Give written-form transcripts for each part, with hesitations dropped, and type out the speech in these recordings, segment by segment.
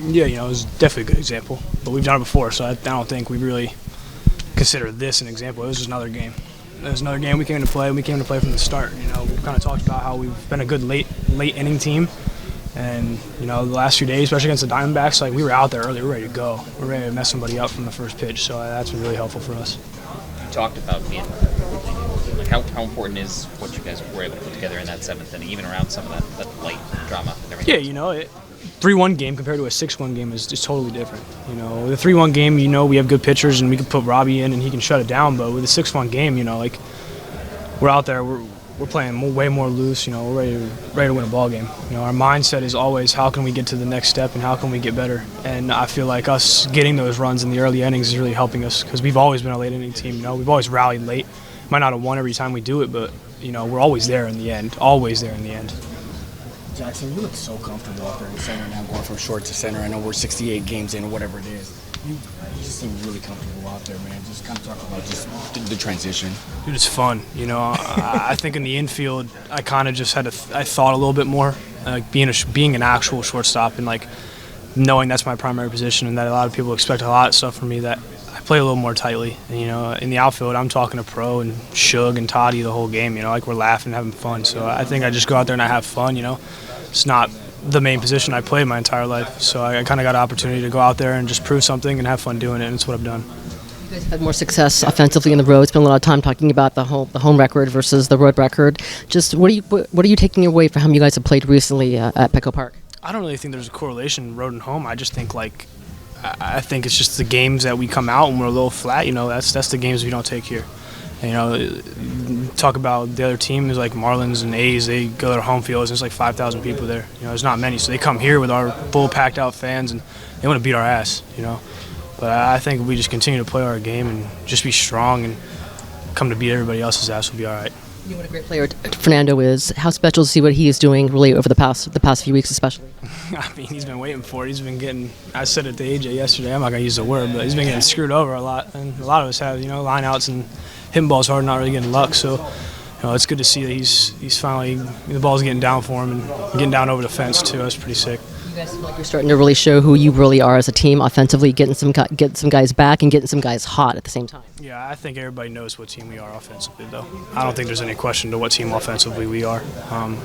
Yeah, it was definitely a good example. But we've done it before, so I don't think we really consider this an example. It was just another game. It was another game we came to play, and we came to play from the start. We've kind of talked about how we've been a good late inning team. And, the last few days, especially against the Diamondbacks, like we were out there early. We were ready to go. We were ready to mess somebody up from the first pitch. So that's been really helpful for us. You talked about being like how important is what you guys were able to put together in that seventh inning, even around some of that light drama and everything? Yeah, 3-1 game compared to a 6-1 game is just totally different. The 3-1 game, we have good pitchers and we can put Robbie in and he can shut it down. But with a 6-1 game, we're out there, we're playing way more loose. We're ready to win a ball game. Our mindset is always how can we get to the next step and how can we get better. And I feel like us getting those runs in the early innings is really helping us because we've always been a late inning team. We've always rallied late. Might not have won every time we do it, but we're always there in the end. Always there in the end. Jackson, you look so comfortable out there in center now, going from short to center. I know we're 68 games in or whatever it is. You just seem really comfortable out there, man. Just kind of talk about just the transition. Dude, it's fun. I think in the infield, I kind of just I thought a little bit more, like being an actual shortstop and like knowing that's my primary position and that a lot of people expect a lot of stuff from me that I play a little more tightly. And, in the outfield, I'm talking to Pro and Shug and Toddy the whole game. Like we're laughing, having fun. So I think I just go out there and I have fun. It's not the main position I played my entire life. So I kind of got an opportunity to go out there and just prove something and have fun doing it, and it's what I've done. You guys have had more success offensively in the road. Spent a lot of time talking about the home record versus the road record. Just what are you taking away from how you guys have played recently at Petco Park? I don't really think there's a correlation road and home. I just think I think it's just the games that we come out and we're a little flat. That's the games we don't take here. Talk about the other team is like Marlins and A's. They go to their home fields. There's like 5,000 people there. There's not many, so they come here with our full packed out fans and they want to beat our ass. But I think if we just continue to play our game and just be strong and come to beat everybody else's ass, we'll be all right. You know what a great player Fernando is. How special to see what he is doing really over the past few weeks, especially. I mean, he's been waiting for it. He's been getting. I said it to AJ yesterday. I'm not gonna use the word, but he's been getting screwed over a lot, and a lot of us have. Line outs and hitting balls hard, not really getting luck. So, it's good to see that he's finally the ball's getting down for him and getting down over the fence too. That's pretty sick. You guys feel like you're starting to really show who you really are as a team offensively, getting some guys back and getting some guys hot at the same time. Yeah, I think everybody knows what team we are offensively, though. I don't think there's any question to what team offensively we are.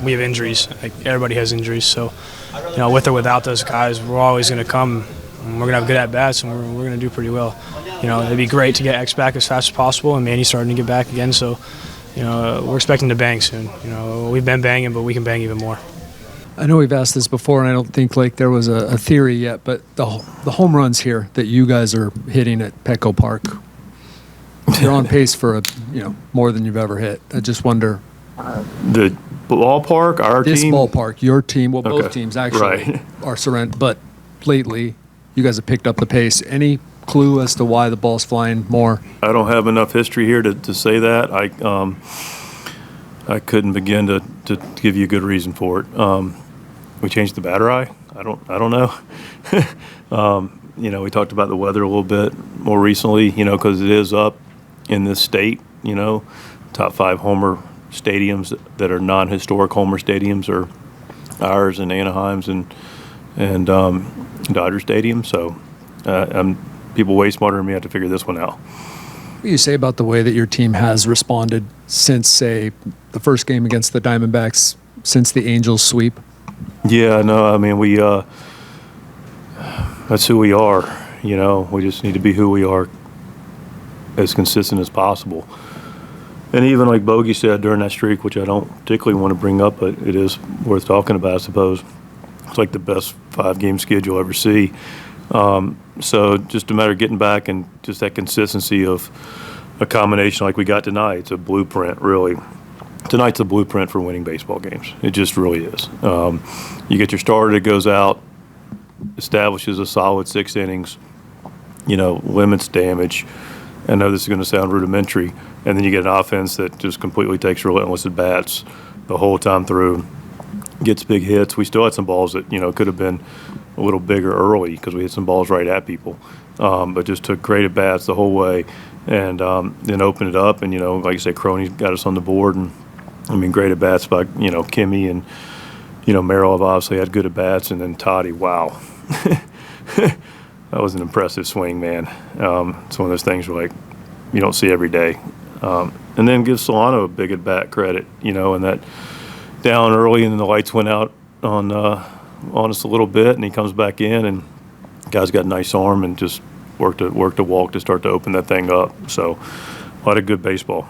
We have injuries. Like everybody has injuries, so with or without those guys, we're always going to come. And we're going to have good at-bats, and we're going to do pretty well. It'd be great to get X back as fast as possible, and Manny's starting to get back again, so we're expecting to bang soon. We've been banging, but we can bang even more. I know we've asked this before, and I don't think there was a theory yet, but the home runs here that you guys are hitting at Petco Park, you're on pace for more than you've ever hit. I just wonder. The ballpark, our team? This ballpark, your team, well, both Okay. teams actually Right. are surrendered, but lately you guys have picked up the pace. Any clue as to why the ball's flying more? I don't have enough history here to say that. I couldn't begin to give you a good reason for it. We changed the batter eye. I don't know. We talked about the weather a little bit more recently. Because it is up in this state. Top 5 homer stadiums that are non-historic homer stadiums are ours and Anaheim's and Dodger Stadium. So people way smarter than me have to figure this one out. What do you say about the way that your team has responded since, say, the first game against the Diamondbacks, since the Angels sweep? Yeah, no, I mean, that's who we are, We just need to be who we are as consistent as possible. And even like Bogey said during that streak, which I don't particularly want to bring up, but it is worth talking about, I suppose. It's like the best 5-game skid you'll ever see. So just a matter of getting back and just that consistency of a combination like we got tonight. It's a blueprint, really. Tonight's a blueprint for winning baseball games. It just really is. You get your starter that goes out, establishes a solid 6 innings, limits damage. I know this is going to sound rudimentary. And then you get an offense that just completely takes relentless at bats the whole time through, gets big hits. We still had some balls that, could have been a little bigger early because we hit some balls right at people. But just took great at bats the whole way and then opened it up. And, like I said, Crony got us on the board. And, great at bats by, Kimmy and, Merrill have obviously had good at bats. And then Toddy, wow. that was an impressive swing, man. It's one of those things where, like, you don't see every day. And then give Solano a big at-bat credit, and that down early and then the lights went out on us a little bit, and he comes back in, and guy's got a nice arm and just worked a walk to start to open that thing up. So a lot of good baseball.